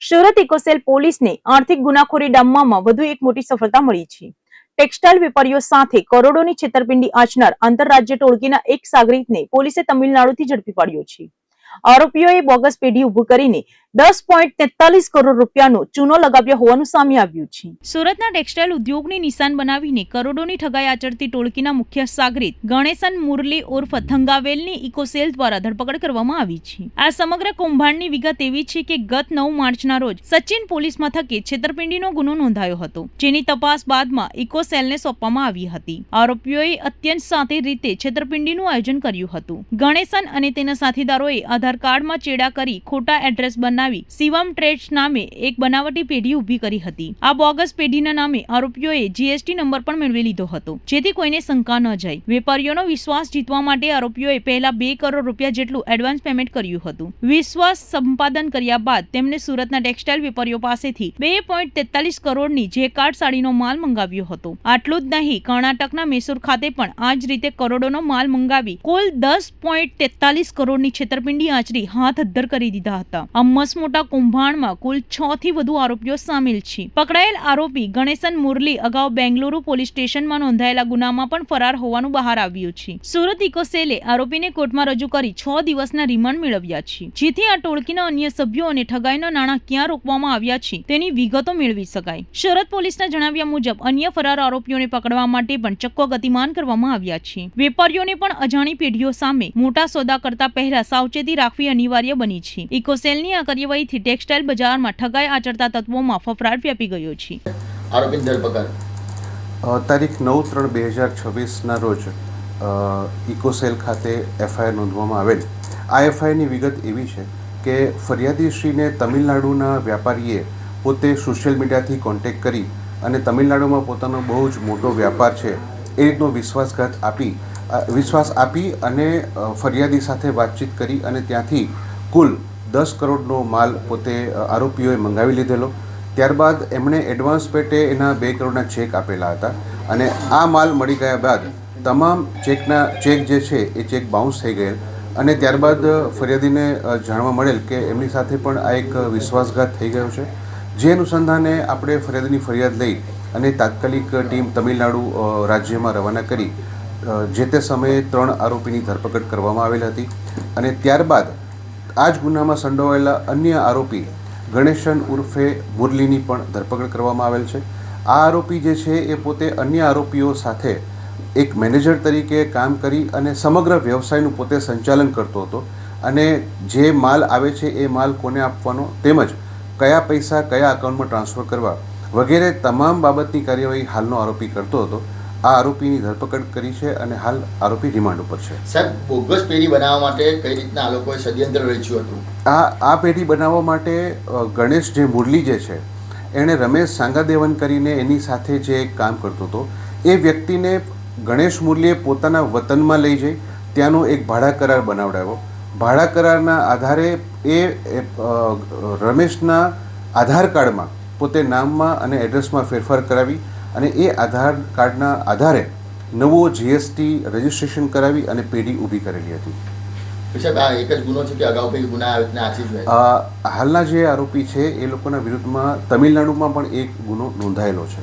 Surat eco cell પોલીસને આર્થિક ગુનાખોરી ડામવામાં વધુ એક મોટી સફળતા મળી છે। ટેક્સટાઇલ વેપારીઓ સાથે કરોડોની છેતરપિંડી આચનાર આંતરરાજ્ય ટોળકીના એક સાગરીતને પોલીસે તમિલનાડુથી ઝડપી પાડ્યો છે। આરોપીઓએ બોગસ પેઢી ઉભું કરીને 10.43 કરોડ રૂપિયાનો ચૂનો લગાવ્યો હોવાનું સામે આવ્યું છે। સુરતના ટેક્સટાઇલ ઉદ્યોગની નિશાન બનાવીને કરોડોની ઠગાઈ આચરતી ટોળકીના મુખ્ય સાગરીત ગણેશન મુરલી ઉર્ફ થંગાવેલની ઇકોસેલ દ્વારા ધરપકડ કરવામાં આવી છે। આ સમગ્ર કૌભાંડની વિગત એવી છે કે ગત 9 માર્ચના રોજ સચિન પોલીસ મથકે છેતરપિંડીનો ગુનો નોંધાયો હતો, જેની તપાસ બાદમાં ઇકોસેલને સોંપવામાં આવી હતી। આરોપીઓએ અત્યંત સાતી રીતે છેતરપિંડીનું આયોજન કર્યું હતું। ગણેશન અને તેના સાથીદારોએ આધાર કાર્ડમાં ચેડા કરી ખોટા એડ્રેસ બનાવી શિવમ ટ્રેડ્સ નામે એક બનાવટી પેઢી ઊભી કરી હતી। આ બોગસ પેઢીના નામે આરોપીઓએ જીએસટી નંબર પણ મેળવી લીધો હતો, જેથી કોઈને શંકા ન જાય। વેપારીઓનો વિશ્વાસ જીતવા માટે આરોપીઓએ પહેલા 2 કરોડ રૂપિયા જેટલું એડવાન્સ પેમેન્ટ કર્યું હતું। વિશ્વાસ સંપાદન કર્યા બાદ તેમને સુરતના ટેક્સટાઇલ વેપારીઓ પાસેથી 2.43 કરોડની જેકાર્ડ સાડીનો માલ મંગાવ્યો હતો। આટલું જ નહીં, કર્ણાટકના મેસૂર ખાતે પણ આ જ રીતે કરોડોનો માલ મંગાવી કુલ 10.43 કરોડની છેતરપિંડી આચરી હાથ અદ્ધર કરી દીધા હતા। આ મસમોટા કૌભાંડમાં કુલ 6 થી વધુ આરોપીઓ સામેલ છે। પકડાયેલ આરોપી ગણેશન મુરલી અગાઉ બેંગલુરુ પોલીસ સ્ટેશનમાં નોંધાયેલા ગુનામાં પણ ફરાર હોવાનું બહાર આવ્યું છે। સુરત ઇકોસેલે આરોપીને કોર્ટમાં રજૂ કરી 6 દિવસના રિમાન્ડ મેળવ્યા છે, જેથી આ ટોળકીના અન્ય સભ્યો અને ઠગાઈના નાણાં ક્યાં રોકવામાં આવ્યા છે તેની વિગતો મેળવી શકાય। સુરત પોલીસના જણાવ્યા મુજબ અન્ય ફરાર આરોપીઓને પકડવા માટે પણ ચક્કો ગતિમાન કરવામાં આવ્યા છે। વેપારીઓને પણ અજાણી પેઢીઓ સામે મોટા સોદા કરતા પહેલા સાવચેતી રાખવી અનિવાર્ય બની છે। ઇકોસેલની આ કાર્યવાહીથી ટેક્સટાઇલ બજારમાં ઠગાઈ આચરતા તત્વોમાં ફફડાટ વ્યાપી ગયો છે। આરોપીની ધરપકડ તારીખ 9/3/2026 ના રોજ ઇકોસેલ ખાતે એફઆઈઆર નોંધવામાં આવેલ। આ એફઆઈઆરની વિગત એવી છે કે ફરિયાદીશ્રીને તમિલનાડુના વ્યાપારીએ પોતે સોશિયલ મીડિયાથી કોન્ટેક્ટ કરી અને તમિલનાડુમાં પોતાનો બહુ જ મોટો વ્યાપાર છે એ રીતનો વિશ્વાસ આપી અને ફરિયાદી સાથે વાતચીત કરી અને ત્યાંથી કુલ 10 કરોડનો માલ પોતે આરોપીઓએ મંગાવી લીધેલો। ત્યારબાદ એમણે એડવાન્સ પેટે એના 2 કરોડના ચેક આપેલા હતા અને આ માલ મળી ગયા બાદ તમામ ચેક જે છે એ ચેક બાઉન્સ થઈ ગયેલ અને ત્યારબાદ ફરિયાદીને જાણવા મળેલ કે એમની સાથે પણ આ એક વિશ્વાસઘાત થઈ ગયો છે। જે અનુસંધાને આપણે ફરિયાદીની ફરિયાદ લઈ અને તાત્કાલિક ટીમ તમિલનાડુ રાજ્યમાં રવાના કરી જે તે સમયે 3 આરોપીની ધરપકડ કરવામાં આવેલ હતી અને ત્યારબાદ આ જ ગુનામાં સંડોવાયેલા અન્ય આરોપી ગણેશન ઉર્ફે મુરલીની પણ ધરપકડ કરવામાં આવેલ છે। આ આરોપી જે છે એ પોતે અન્ય આરોપીઓ સાથે એક મેનેજર તરીકે કામ કરી અને સમગ્ર વ્યવસાયનું પોતે સંચાલન કરતો હતો અને જે માલ આવે છે એ માલ કોને આપવાનો તેમજ કયા પૈસા કયા અકાઉન્ટમાં ટ્રાન્સફર કરવા વગેરે તમામ બાબતની કાર્યવાહી હાલનો આરોપી કરતો હતો। આ આરોપીની ધરપકડ કરી છે અને હાલ આરોપી રિમાન્ડ ઉપર છે। સાહેબ, બોગસ પેઢી બનાવવા માટે કઈ રીતના આ લોકોએ ષડયંત્ર રચ્યું હતું? આ પેઢી બનાવવા માટે ગણેશ જે મુરલી જે છે એણે રમેશ સાંગાદેવન કરીને એની સાથે જે કામ કરતો હતો એ વ્યક્તિને ગણેશ મુરલીએ પોતાના વતનમાં લઈ જઈ ત્યાંનો એક ભાડા કરાર બનાવડાવ્યો। ભાડા કરારના આધારે એ રમેશના આધાર કાર્ડમાં પોતે નામમાં અને એડ્રેસમાં ફેરફાર કરાવી અને એ આધાર કાર્ડના આધારે નવો જીએસટી રજિસ્ટ્રેશન કરાવી અને પેઢી ઊભી કરેલી હતી। સાહેબ, આ એક જ ગુનો છે કે અગાઉ કંઈ ગુના આચી? હાલના જે આરોપી છે એ લોકોના વિરુદ્ધમાં તમિલનાડુમાં પણ એક ગુનો નોંધાયેલો છે।